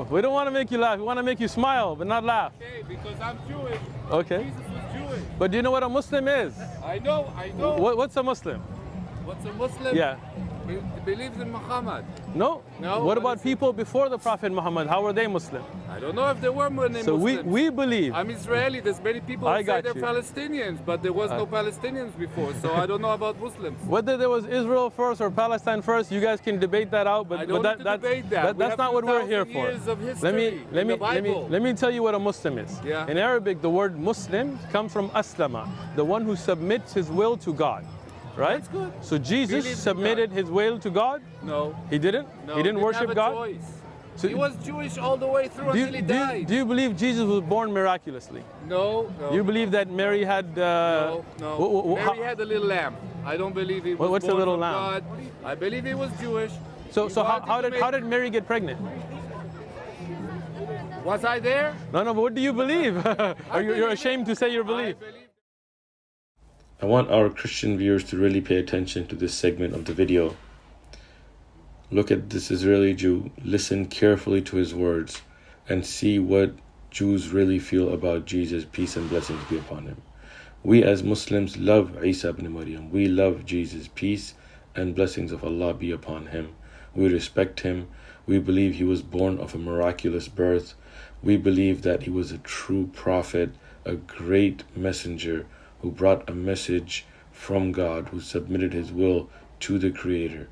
No, we don't want to make you laugh. We want to make you smile, but not laugh. Okay, because I'm Jewish. Okay. Jesus was Jewish. But do you know what a Muslim is? I know. What's a Muslim? What's a Muslim? Yeah. Believes in Muhammad. No? No, What what about is it? people before the Prophet Muhammad? How were they Muslim? I don't know if they were Muslims. So we believe. I'm Israeli. There's many people who I say got they're you. Palestinians, but there was no Palestinians before, so I don't know about Muslims. Whether there was Israel first or Palestine first, you guys can debate that out. But I don't need to debate that. That's not what we're here 2,000 for. years of history in the Bible. Let me tell you what a Muslim is. Yeah. In Arabic, the word Muslim comes from aslama, the one who submits his will to God. Right? That's good. So Jesus Believes in submitted God. his will to God? No. He didn't? No, He didn't worship have a God? choice. So He was Jewish all the way through until he died. do you believe Jesus was born miraculously? No. You believe that Mary had... No. Mary how- had a little lamb. I don't believe he was What's a born little from lamb? God. I believe he was Jewish. So He how wanted to how make- did Mary get pregnant? Was I there? No, but what do you believe? You're ashamed to say your belief? I believe. I want our Christian viewers to really pay attention to this segment of the video. Look at this Israeli Jew, listen carefully to his words, and see what Jews really feel about Jesus, peace and blessings be upon him. We as Muslims love Isa ibn Maryam. We love Jesus, peace and blessings of Allah be upon him. We respect him. We believe he was born of a miraculous birth. We believe that he was a true prophet, a great messenger, who brought a message from God, who submitted his will to the Creator.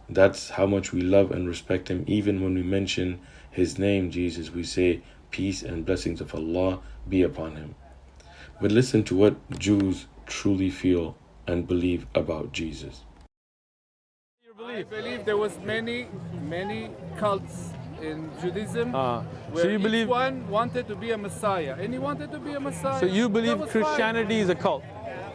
That's how much we love and respect him. Even when we mention his name, Jesus, we say, peace and blessings of Allah be upon him. But listen to what Jews truly feel and believe about Jesus. I believe there was many cults in Judaism. So where you each believe... one wanted to be a Messiah, and he wanted to be a Messiah. So you That believe was Christianity is a cult? fine.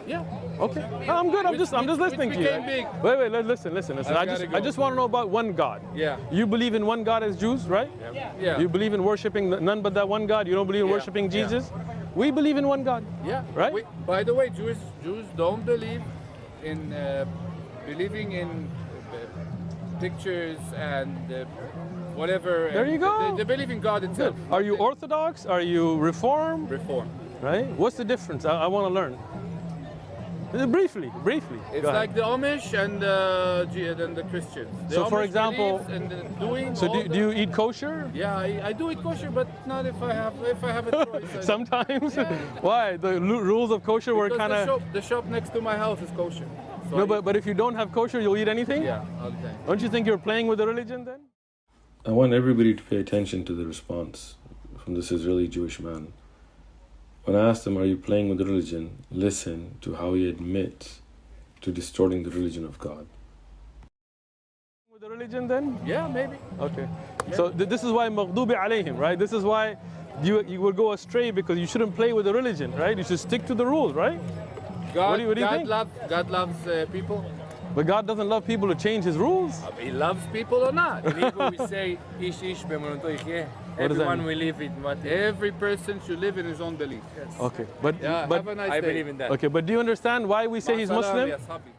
Yeah. Okay. No, I'm good. I'm just listening to you. became big. Wait, listen. I've I just want to know about one God. Yeah. You believe in one God as Jews, right? Yeah. You believe in worshiping none but that one God. You don't believe in Yeah. worshiping Yeah. Jesus. We believe in one God. Yeah. Right? By the way, Jews don't believe in believing in pictures and whatever. There you go. They believe in God itself. Are you Orthodox? Are you Reform? Reform? Right? What's the difference? I want to learn. Briefly. It's Go ahead. like the Amish and the Christians. The So, for Amish example- believes in doing. So all do you eat kosher? Yeah, I do eat kosher, but not if I have a choice. Sometimes? Yeah. Why? The rules of kosher were Because kind of... the shop next to my house is kosher. So No, I but if you don't have kosher, you'll eat anything? yeah, all the time. Don't you think you're playing with the religion then? I want everybody to pay attention to the response from this Israeli Jewish man. When I asked him, are you playing with religion? Listen to how he admits to distorting the religion of God. With the religion then? Yeah, maybe. Okay. So this is why maghdubi alayhim, right? This is why you will go astray, because you shouldn't play with the religion, right? You should stick to the rules, right? God, what do you think? God loves people. But God doesn't love people to change his rules. He loves people or not. In Hebrew we say, ish ish b'emunto yichyeh. What does that Everyone mean? will live in what Every person should live in his own belief. Okay. But Yeah, have a nice I day. believe in that. okay, but do you understand why we say he's Salam, Muslim? ya sahabi.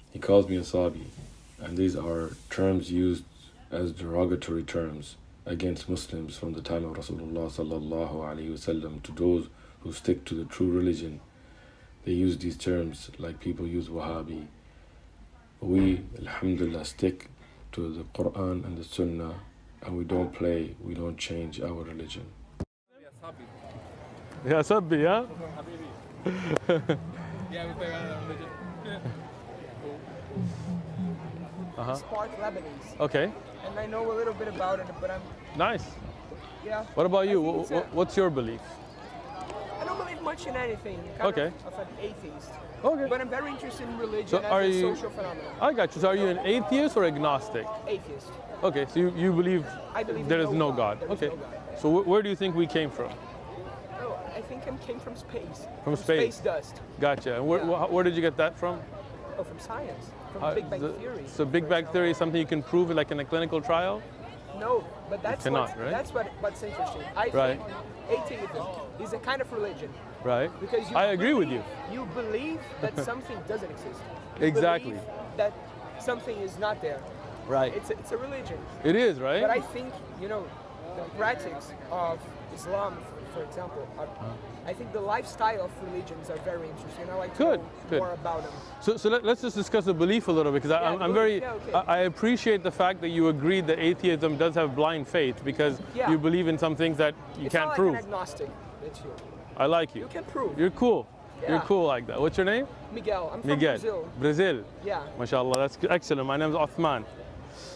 He calls me a Sabi, and these are terms used as derogatory terms against Muslims from the time of Rasulullah sallallahu alaihi wasallam to those who stick to the true religion. They use these terms like people use Wahhabi. We, alhamdulillah, stick to the Quran and the Sunnah, and we don't play, we don't change our religion. Ya sahabi. Yeah, sabbi, yeah? Spark Lebanese, Okay. and I know a little bit about it, but Nice. yeah. What about you? I think it's What's your belief? I don't believe much in anything. Kind Okay. Of an atheist, Okay. but I'm very interested in religion So as are a you- social phenomenon. I got you. So are you an atheist or agnostic? Atheist. Okay, so you believe I believe there in is no God. There is Okay. no God. So where do you think we came from? Oh, I think I came from space. From space. Space dust. Gotcha. And where, Yeah. where did you get that from? Oh, from science. From Big Bang Theory. So Big for Bang example. Theory is something you can prove like in a clinical trial? No, but that's cannot, right? what's interesting. I Right. think atheism is a kind of religion Right? because you I agree with believe- you. You believe that something doesn't exist. You Exactly. believe that something is not there. Right. It's a religion. It is, right? But I think, the practice of Islam, for example, I think the lifestyle of religions are very interesting. I like to know more about them. So let's just discuss the belief a little bit, because I'm very, I appreciate the fact that you agreed that atheism does have blind faith, because you believe in some things that you it's can't not prove. Like an agnostic. It's you. I like you. You can prove. You're cool. Yeah. You're cool like that. What's your name? Miguel. I'm from Miguel. Brazil. Brazil. Yeah. MashaAllah, that's excellent. My name is Uthman.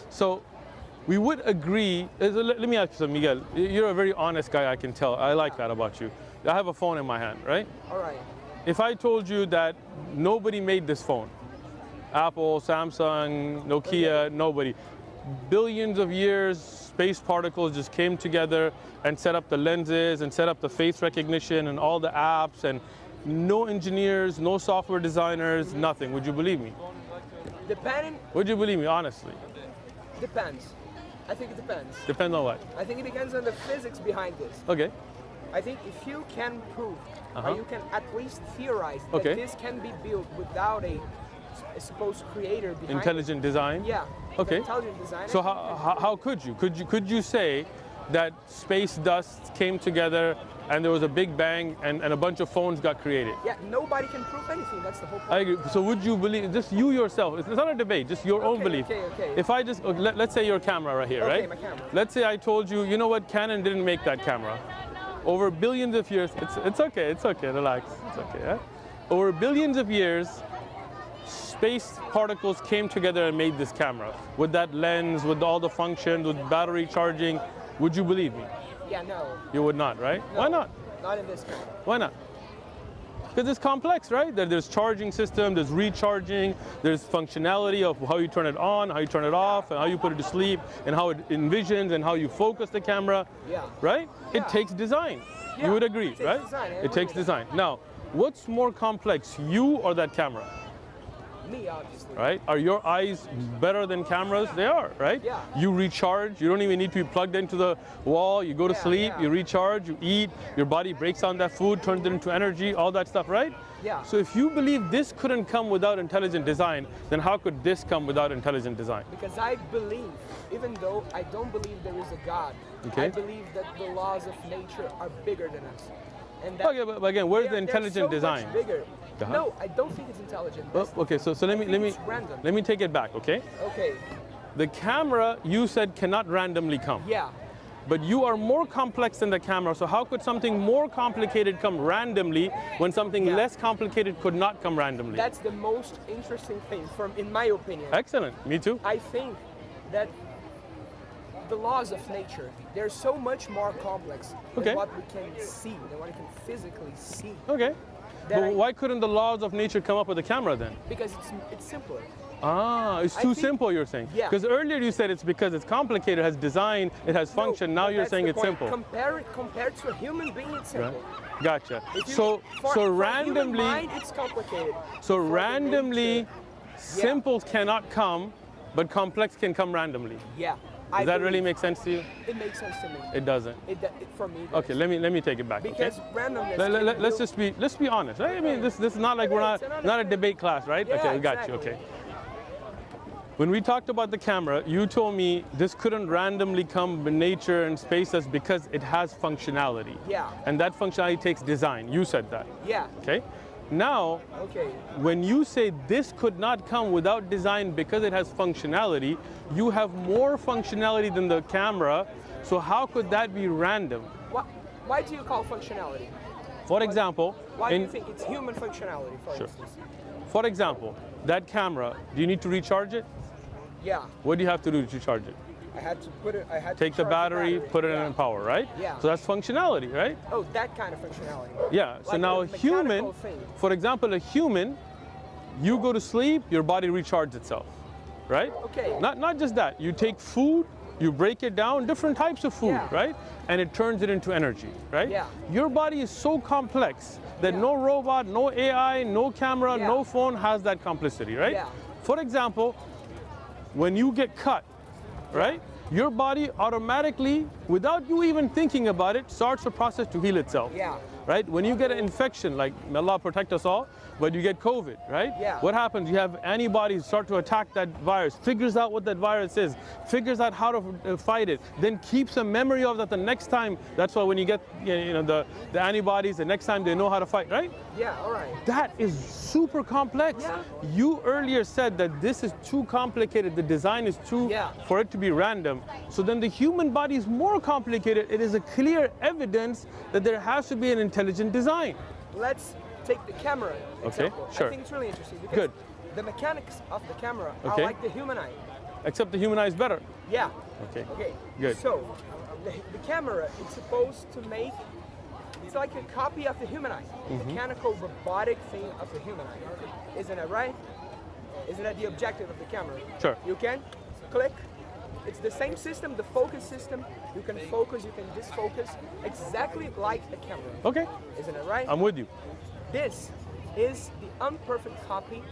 So we would agree, let me ask you something, Miguel. You're a very honest guy, I can tell. I like that about you. I have a phone in my hand, right? All right. If I told you that nobody made this phone, Apple, Samsung, Nokia, nobody, billions of years, space particles just came together and set up the lenses and set up the face recognition and all the apps, and no engineers, no software designers, nothing. Would you believe me? Depending. Would you believe me, honestly? Depends. I think it depends. Depends on what? I think it depends on the physics behind this. Okay. I think if you can prove, or you can at least theorize that this can be built without a supposed creator behind Intelligent design? Yeah. Okay. Intelligent design. So how could you? Could you say that space dust came together and there was a big bang and a bunch of phones got created? Yeah, nobody can prove anything. That's the whole point. I agree. So would you believe, just you yourself, it's not a debate, just your own belief. Okay. If I just, let's say your camera right here, right? Okay, my camera. Let's say I told you, you know what, Canon didn't make that camera. Over billions of years, it's okay, relax, it's okay. Yeah? Over billions of years, space particles came together and made this camera. With that lens, with all the functions, with battery charging, would you believe me? Yeah, no. You would not, right? No, Why not? Not in this camera. Why not? Because it's complex, right? There's charging system, there's recharging, there's functionality of how you turn it on, how you turn it off, and how you put it to sleep, and how it envisions, and how you focus the camera, right? Yeah. It takes design. You would agree, it takes right? Design. It takes design. Now, what's more complex, you or that camera? Me, obviously. Right? Are your eyes better than cameras? They are, right? Yeah. You recharge. You don't even need to be plugged into the wall. You go to sleep, you recharge, you eat, your body breaks down that food, turns it into energy, all that stuff, right? Yeah. So if you believe this couldn't come without intelligent design, then how could this come without intelligent design? Because I believe, even though I don't believe there is a God, I believe that the laws of nature are bigger than us. And that But again, where's the intelligent design? Much bigger. No, I don't think it's intelligent. Okay, so let me take it back, okay? Okay. The camera, you said, cannot randomly come. Yeah. But you are more complex than the camera, so how could something more complicated come randomly when something less complicated could not come randomly? That's the most interesting thing, in my opinion. Excellent, me too. I think that the laws of nature, they're so much more complex than what we can see, than what we can physically see. Okay. But why couldn't the laws of nature come up with a camera then? Because it's simpler. Ah, it's too simple, you're saying. Yeah. Because earlier you said it's because it's complicated, it has design, it has function. Now you're saying it's simple. Compared to a human being, it's simple. Right. Gotcha. For randomly, human mind, it's complicated. So randomly, simple cannot come, but complex can come randomly. Yeah. Does that really make sense to you? It makes sense to me. It doesn't. For me. Okay, let me take it back. Because randomness. Let's be honest, right? I mean, this is not like we're not a debate class, right? Yeah, okay, we got you. Okay. When we talked about the camera, you told me this couldn't randomly come in nature and space us because it has functionality. Yeah. And that functionality takes design. You said that. Yeah. Okay. Now, when you say this could not come without design because it has functionality, you have more functionality than the camera, so how could that be random? Why do you call functionality? For example, why do you think it's human functionality, for instance? For example, that camera, do you need to recharge it? Yeah. What do you have to do to charge it? I had to put it. Take the battery, put it in power, right? Yeah. So that's functionality, right? Oh, that kind of functionality. Yeah. So like now a human, for example, a human, you go to sleep, your body recharges itself, right? Okay. Not just that. You take food, you break it down, different types of food, right? And it turns it into energy, right? Yeah. Your body is so complex that no robot, no AI, no camera, no phone has that complexity, right? Yeah. For example, when you get cut, right? Your body automatically, without you even thinking about it, starts a process to heal itself. Yeah. right? When you get an infection, like may Allah protect us all, but you get COVID, right? Yeah. What happens? You have antibodies start to attack that virus, figures out what that virus is, figures out how to fight it, then keeps a memory of that the next time. That's why when you get the antibodies, the next time they know how to fight, right? Yeah, all right. That is super complex. Yeah. You earlier said that this is too complicated, the design is too, for it to be random. So then the human body is more complicated. It is a clear evidence that there has to be an intelligent design. Let's take the camera example. Okay, sure. I think it's really interesting because Good. the mechanics of the camera are Okay. like the human eye. Except the human eye is better. Yeah. Okay. Okay. Good. So the camera is supposed to make, it's like a copy of the human eye, mechanical robotic thing of the human eye. Isn't that right? Isn't that the objective of the camera? Sure. You can click. It's the same system, the focus system. You can focus, you can disfocus, exactly like a camera. Okay. Isn't that right? I'm with you. This is the imperfect copy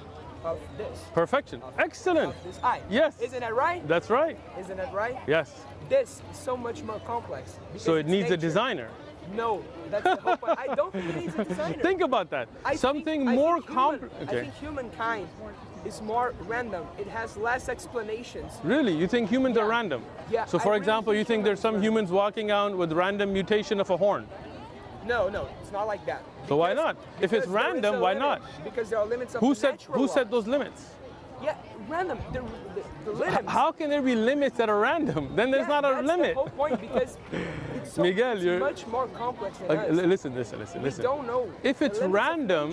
of this. Perfection. Excellent. Of this eye. Yes. Isn't that right? That's right. Isn't that right? Yes. This is so much more complex. So it it's needs a nature. designer. No, that's the whole point. I don't think it needs a designer. Think about that. I Something think more human- complex. I think humankind is more random. It has less explanations. Really? You think humans are Yeah. random? Yeah, So I for really example, think you think there's some humans walking around with random mutation of a horn. No, it's not like that. So why Because- not? If it's because there is random, a why limit. not? Because there are limits of Who the set natural who set laws. those limits? Yeah, random. The limits. How can there be limits that are random? Then there's Yeah, not a that's limit. the whole point because it's, Miguel, it's you're- much more complex than Okay, us. listen. We don't know. If the it's limits of random,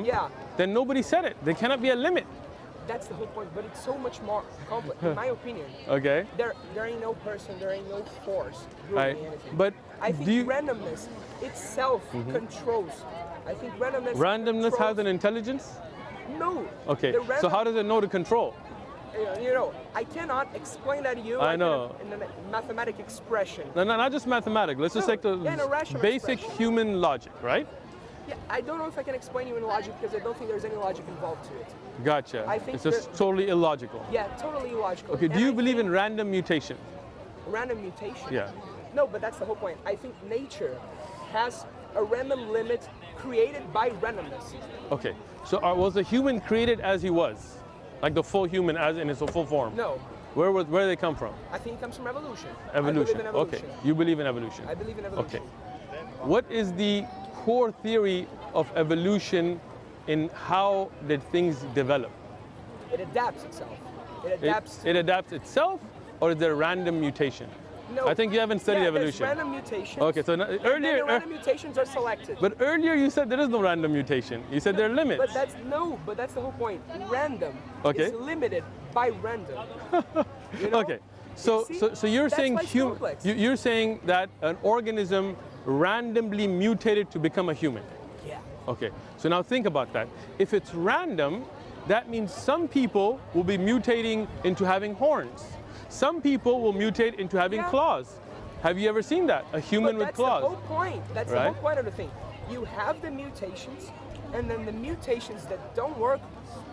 nature. Yeah. then nobody said it. There cannot be a limit. That's the whole point, but it's so much more complex, in my opinion. Okay. There ain't no person, there ain't no force ruling Right. anything. But I think do you, randomness itself controls. I think randomness has an intelligence? No. Okay. The So how does it know to control? I cannot explain that to you I know. in a mathematic expression. No, not just mathematics. Let's just No, take the yeah, in a rational basic expression. human logic, right? Yeah, I don't know if I can explain you in logic because I don't think there's any logic involved to it. Gotcha. I think it's just that- totally illogical. Yeah, totally illogical. Okay, do And you I believe think in random mutation? random mutation? Yeah. No, but that's the whole point. I think nature has a random limit created by randomness. Okay, so was the human created as he was? Like the full human as in its full form? No, Where did they come from? I think it comes from evolution. I Evolution. believe in evolution. Okay, you believe in evolution. I believe in evolution. Okay. What is the core theory of evolution in how did things develop? It adapts itself. It adapts. It adapts itself, or is there random mutation? No. I think you haven't studied yeah, evolution. There's random mutations. Okay, so and then earlier, the random mutations are selected. but earlier you said there is no random mutation. You said there are limits. But that's the whole point. Random Okay. is limited by random. You know? Okay, so see? so you're That's saying why it's complex. you're saying that an organism randomly mutated to become a human. Yeah. Okay, so now think about that. If it's random, that means some people will be mutating into having horns. Some people will mutate into having Yeah. claws. Have you ever seen that? A human But with that's claws. the whole point. That's the Right? whole point of the thing. You have the mutations, and then the mutations that don't work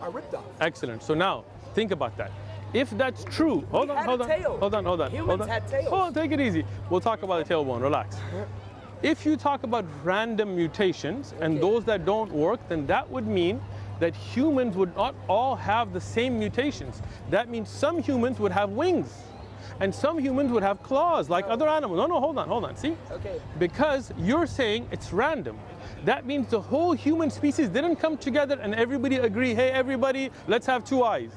are ripped off. Excellent. So now think about that. If that's true, hold on. Humans had tails. Hold on, take it easy. We'll talk about the tailbone, relax. If you talk about random mutations and those that don't work, then that would mean that humans would not all have the same mutations. That means some humans would have wings and some humans would have claws like other animals. No, hold on, see? Okay. Because you're saying it's random. That means the whole human species didn't come together and everybody agree, hey everybody, let's have two eyes,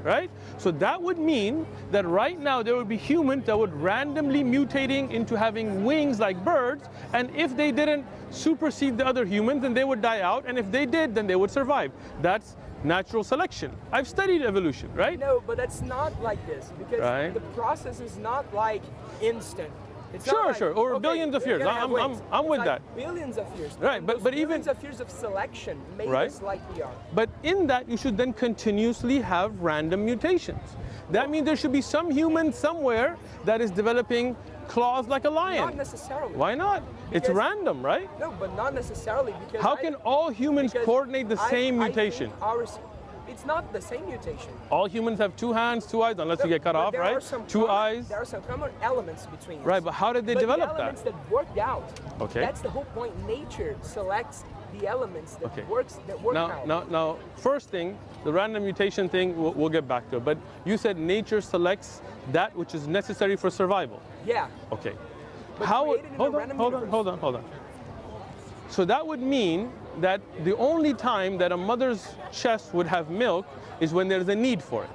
right? So that would mean that right now there would be humans that would randomly mutating into having wings like birds, and if they didn't supersede the other humans, then they would die out, and if they did, then they would survive. That's natural selection. I've studied evolution, right? No, but that's not like this because Right. the process is not like instant. It's not like, Sure. Over okay, billions of you're years. gonna have wings. I'm It's with like that. Billions of years. Right, And but those even- billions of years of selection made Right. us like we are. But in that, you should then continuously have random mutations. That means there should be some human somewhere that is developing claws like a lion. Not necessarily. Why not? It's Because- random, right? No, but not necessarily because How can all humans because coordinate the same I mutation? think it's not the same mutation. All humans have 2 hands, 2 eyes, unless you get cut But off, there are right? some 2 common- eyes. There are some common elements between us. Right, but how did they But develop the elements that? that worked out. Okay. That's the whole point. Nature selects the elements that Okay. work out. Now, first thing, the random mutation thing, we'll get back to it. But you said nature selects that which is necessary for survival. Yeah. Okay. But How? created in a Hold on, random hold on, universe. hold on. So that would mean that the only time that a mother's chest would have milk is when there's a need for it,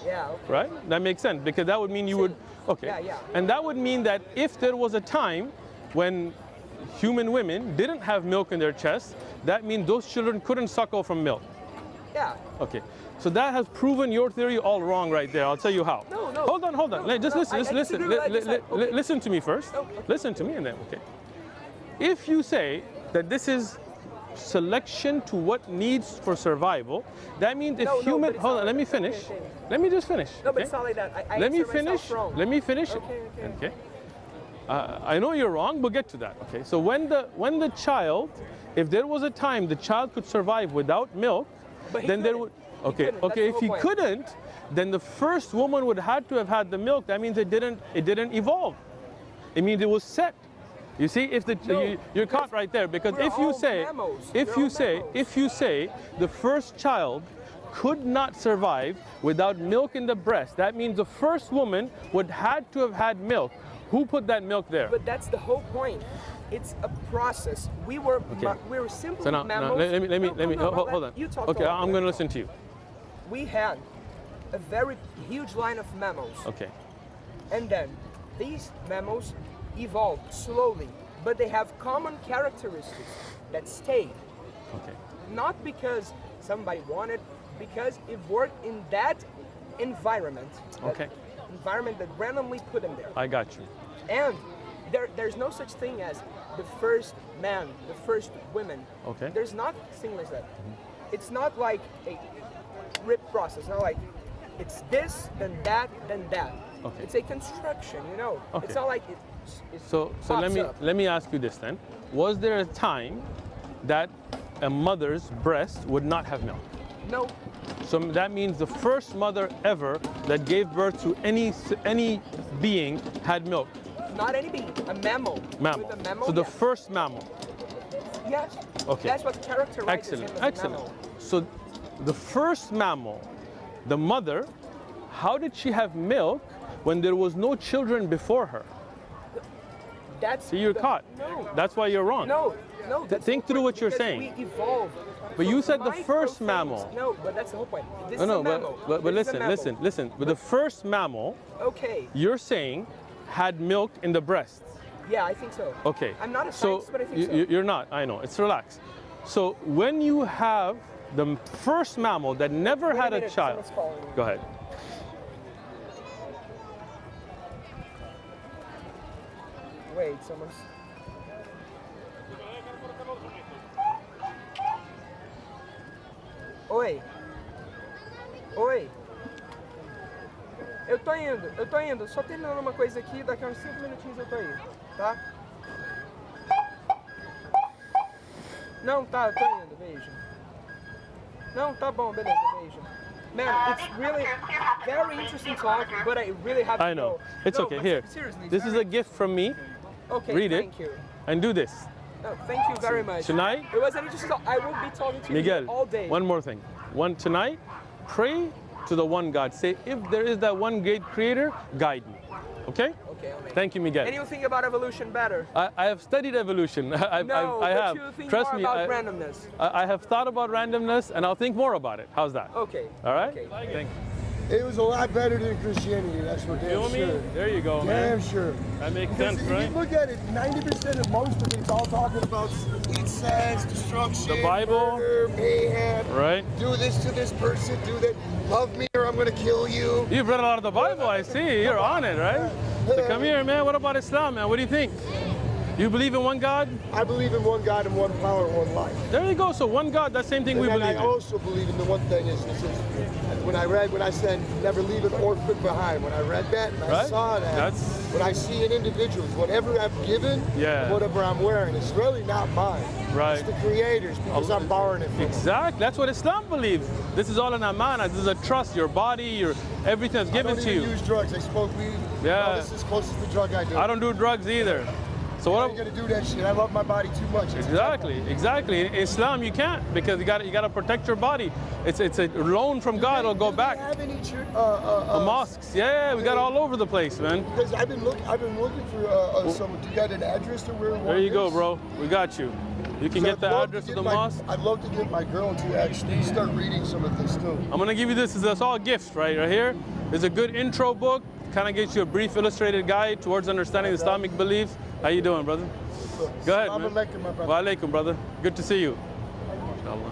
Yeah. Okay. right? That makes sense because that would mean you would. Okay. Yeah. And that would mean that if there was a time when human women didn't have milk in their chest, that means those children couldn't suckle from milk. Yeah. Okay. So that has proven your theory all wrong right there. I'll tell you how. No. Hold on. No, Just no, listen. I Just listen. disagree with what I just said. Okay. Listen to me first. Oh, okay. Listen to me and then, okay. If you say that this is selection to what needs for survival, that means if No, human. but it's Hold not on. Let like me that. finish. Okay. Let me just finish. No, but okay? it's not like that. I Let me answered myself finish. wrong. Let me finish. Okay. I know you're wrong. We'll get to that. Okay. So when the child, if there was a time the child could survive without milk, But he then there couldn't. would. He Okay. couldn't. That's Okay. the If whole he point. couldn't, then the first woman would have to have had the milk. That means it didn't evolve. It means it was set. You see, if No, you're caught right there because we're if you all say mammals. if We're you all say mammals. if you say the first child could not survive without milk in the breast, that means the first woman would had to have had milk. Who put that milk there? But that's the whole point. It's a process. We were simply So now mammals. let me No, hold on. You talk Okay, over I'm me. going to listen to you. We had a very huge line of mammals. Okay. And then these mammals evolved slowly, but they have common characteristics that stayed. Okay. Not because somebody wanted, because it worked in that environment. that Okay. Environment that randomly put them there. I got you. And there's no such thing as the first man, the first woman. Okay. There's not thing like that. It's not like a rip process. Not like it's this, then that, then that. Okay. It's a construction, you know. Okay. It's not like it. So pops up. let me ask you this then. Was there a time that a mother's breast would not have milk? No. So that means the first mother ever that gave birth to any being had milk. Not any being. A mammal. Mammal. With a mammal, So the yes. first mammal. Yes. Okay. That's what characterizes Excellent. him as a Excellent. mammal. So the first mammal, the mother, how did she have milk when there was no children before her? That's See, you're caught. No. That's why you're wrong. No. That's think the through point, what you're because saying. We evolved. But you said the Micro first things. mammal. No, but that's the whole point. This No, is no, a mammal. but This is a listen. mammal. But the first mammal, Okay. you're saying, had milk in the breast. Yeah, I think so. Okay. I'm not a so scientist, but I think so. you're not. I know. It's relaxed. So when you have the first mammal that never Wait had a minute, child, someone's calling me. go ahead. Wait, someone's. Oi. Oi. Eu tô indo. Só terminando uma coisa aqui, daqui a uns 5 minutinhos eu tô aí, tá? Não, tá, eu tô indo, beijo. Não, tá bom, beleza, beijo. Man, it's really very interesting talk, but I really have to I know. go. It's No, okay. but Here. seriously, This is a gift from me. Okay, read it. thank you. And do this. No, thank you very much. Tonight- it was an interesting talk. I will be talking to Miguel, you all day. one more thing. Tonight, pray to the one God. Say, if there is that one great creator, guide me. Okay? Okay, I'll make Thank you, Miguel. And you think about evolution better? I have studied evolution. I but have. you think Trust more me. about randomness. I have thought about randomness, and I'll think more about it. How's that? Okay. All right. Okay. Thank you. It was a lot better than Christianity, that's for damn Feel me? sure. There you go, Damn man. sure. That makes Because sense, if right? you look at it, 90% of most of it's all talking about incest, destruction, The Bible. murder, mayhem, Right? do this to this person, do that, love me or I'm gonna kill you. You've read a lot of the Bible, I see. You're on it, right? So come here, man. What about Islam, man? What do you think? You believe in one God? I believe in one God and one power and one life. There you go. So one God, that same thing And we then believe I in. also believe in the one thing is when I said never leave an orphan behind, when I read that and I Right? saw that, That's- when I see an individual, whatever I'm given, Yeah. whatever I'm wearing, it's really not mine. Right. It's the Creator's because I'm borrowing it from Him. Exactly. That's what Islam believes. This is all an amana. This is a trust. Your body, your everything is given I to don't you. even use drugs. I smoke weed. Yeah. Well, this is closest to drug I do. I don't do drugs either. So I what? ain't gonna do that shit. I love my body too much. It's Exactly. In Islam, you can't because you got to protect your body. It's a loan from God. It'll go back. Do they have any The mosques, yeah, we got all over the place, man. Because I've been looking for someone. Do you got an address to where? There you go, bro. We got you. You can get the address of the mosque. I'd love to get my girl to actually start reading some of this too. I'm gonna give you this. It's all gifts, right here. It's a good intro book. Kind of gives you a brief illustrated guide towards understanding Islamic beliefs. How you doing, brother? Go ahead, man. Assalamu alaikum, my brother. Wa alaikum, brother. Good to see you. Inshallah.